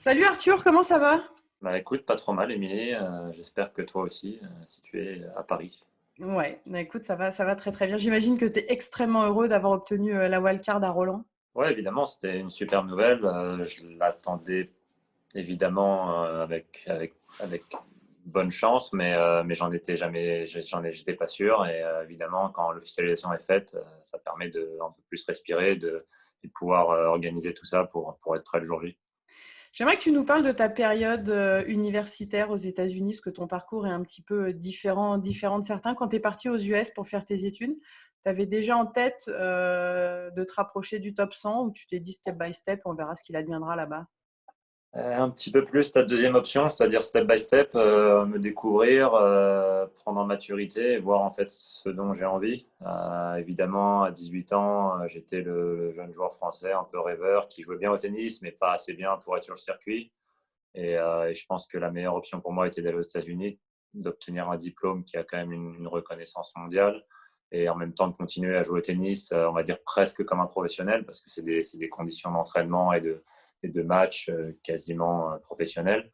Salut Arthur, comment ça va? Bah écoute, pas trop mal, Émilie. J'espère que toi aussi, si tu es à Paris. Ouais, bah écoute, ça va très très bien. J'imagine que tu es extrêmement heureux d'avoir obtenu la wildcard à Roland. Ouais, évidemment, c'était une superbe nouvelle. Je l'attendais évidemment avec bonne chance, mais j'étais pas sûr. Et évidemment, quand l'officialisation est faite, ça permet de un peu plus respirer, et de pouvoir organiser tout ça pour être prêt le jour J. J'aimerais que tu nous parles de ta période universitaire aux États-Unis, parce que ton parcours est un petit peu différent de certains. Quand tu es parti aux US pour faire tes études, tu avais déjà en tête de te rapprocher du top 100 ou tu t'es dit step by step, on verra ce qu'il adviendra là-bas? Un petit peu plus ta deuxième option, c'est-à-dire step by step, me découvrir, prendre en maturité et voir en fait ce dont j'ai envie. Évidemment, à 18 ans, j'étais le jeune joueur français un peu rêveur qui jouait bien au tennis, mais pas assez bien pour être sur le circuit. Et je pense que la meilleure option pour moi était d'aller aux États-Unis, d'obtenir un diplôme qui a quand même une reconnaissance mondiale et en même temps de continuer à jouer au tennis, on va dire presque comme un professionnel, parce que c'est des conditions d'entraînement et de match quasiment professionnels.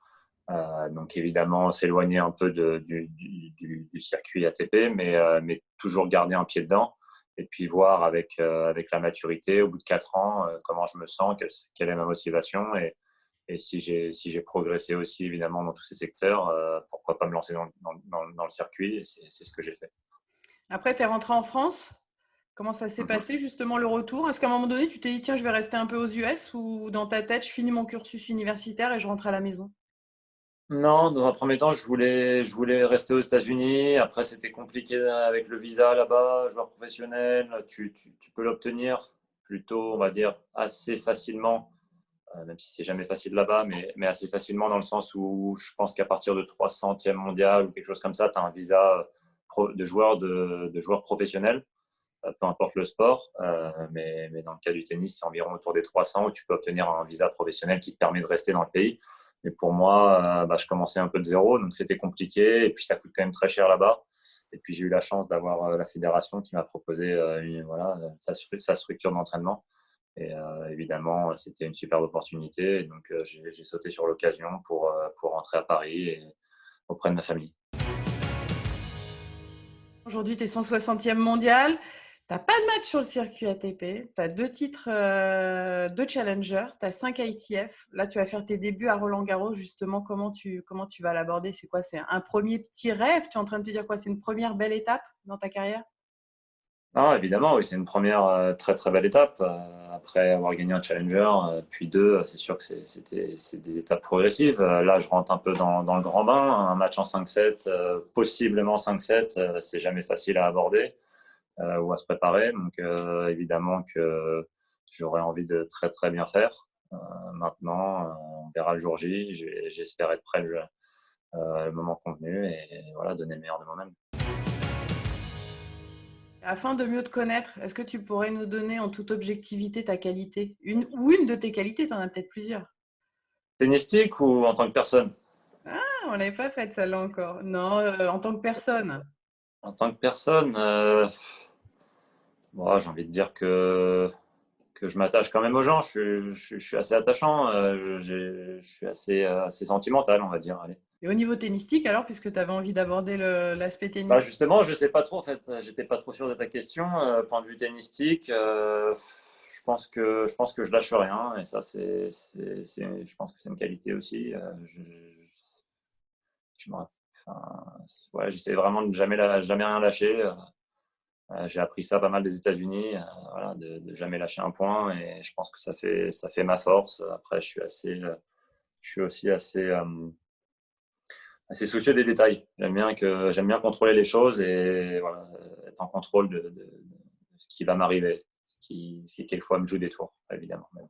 Donc évidemment, s'éloigner un peu du circuit ATP, mais toujours garder un pied dedans. Et puis voir avec la maturité, au bout de 4 ans, comment je me sens, quelle est ma motivation. Et si j'ai progressé aussi, évidemment, dans tous ces secteurs, pourquoi pas me lancer dans le circuit. Et c'est ce que j'ai fait. Après, tu es rentré en France. Comment ça s'est Mhm. passé justement le retour? Est-ce qu'à un moment donné, tu t'es dit, tiens, je vais rester un peu aux US ou dans ta tête, je finis mon cursus universitaire et je rentre à la maison? Non, dans un premier temps, je voulais rester aux États-Unis. Après, c'était compliqué avec le visa là-bas, joueur professionnel. Tu peux l'obtenir plutôt, on va dire, assez facilement, même si c'est jamais facile là-bas, mais assez facilement dans le sens où je pense qu'à partir de 300e mondial ou quelque chose comme ça, tu as un visa de joueur professionnel, peu importe le sport. Mais dans le cas du tennis, c'est environ autour des 300 où tu peux obtenir un visa professionnel qui te permet de rester dans le pays. Mais pour moi, je commençais un peu de zéro, donc c'était compliqué. Et puis ça coûte quand même très cher là-bas. Et puis j'ai eu la chance d'avoir la fédération qui m'a proposé sa structure d'entraînement. Et évidemment, c'était une superbe opportunité. Et donc j'ai sauté sur l'occasion pour rentrer à Paris et auprès de ma famille. Aujourd'hui, tu es 160e mondial. Tu n'as pas de match sur le circuit ATP. Tu as deux titres de challenger. Tu as 5 ITF. Là, tu vas faire tes débuts à Roland-Garros. Justement, comment tu vas l'aborder? C'est quoi? C'est un premier petit rêve? Tu es en train de te dire quoi? C'est une première belle étape dans ta carrière? Ah, évidemment, oui, c'est une première très très belle étape. Après avoir gagné un challenger, puis deux, c'est sûr que c'est des étapes progressives. Là, je rentre un peu dans le grand bain. Un match en 5-7, possiblement 5-7, c'est jamais facile à aborder ou à se préparer. Donc évidemment que j'aurais envie de très très bien faire. Maintenant, on verra le jour J. J'espère être prêt le moment convenu et voilà, donner le meilleur de moi-même. Afin de mieux te connaître, est-ce que tu pourrais nous donner en toute objectivité ta qualité? Une de tes qualités, tu en as peut-être plusieurs. Tennistique ou en tant que personne? Ah, on l'avait pas faite celle-là encore. Non, en tant que personne. En tant que personne, bon, j'ai envie de dire que je m'attache quand même aux gens. Je suis assez attachant. Je suis assez sentimental, on va dire. Allez. Et au niveau tennistique, alors, puisque tu avais envie d'aborder l'aspect Bah tennis, justement, je sais pas trop en fait. J'étais pas trop sûr de ta question. Point de vue tennistique, je pense que je lâche rien et ça je pense que c'est une qualité aussi. Je me rapp- enfin, ouais, j'essaie vraiment de jamais rien lâcher. J'ai appris ça pas mal des États-Unis, voilà, de jamais lâcher un point et je pense que ça fait ma force. Après, je suis aussi assez soucieux des détails. J'aime bien contrôler les choses et voilà, être en contrôle de ce qui va m'arriver, ce qui quelquefois me joue des tours, évidemment. Mais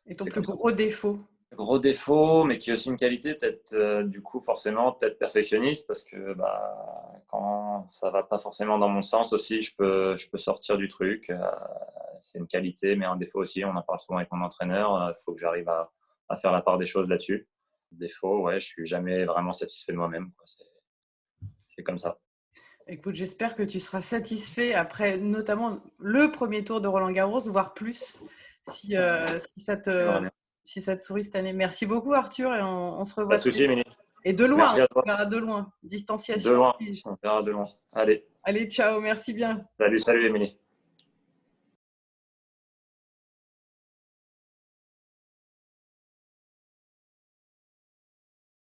et ton c'est plus comme ça. gros défaut? Gros défaut, mais qui est aussi une qualité, peut-être du coup forcément, peut-être perfectionniste, parce que quand ça va pas forcément dans mon sens aussi, je peux sortir du truc. C'est une qualité, mais un défaut aussi. On en parle souvent avec mon entraîneur. Il faut que j'arrive à faire la part des choses là-dessus. Défaut, ouais, je suis jamais vraiment satisfait de moi-même, quoi. C'est comme ça. Écoute, j'espère que tu seras satisfait après notamment le premier tour de Roland Garros, voire plus, si, si ça te, J'aimerais bien. si ça te sourit cette année. Merci beaucoup, Arthur, et on se Pas revoit de très souci, vite. Émilie. Et de loin, Merci à on toi. verra de loin. De Distanciation loin. oblige. On verra de loin. Allez. Allez, ciao, merci bien. Salut, Émilie.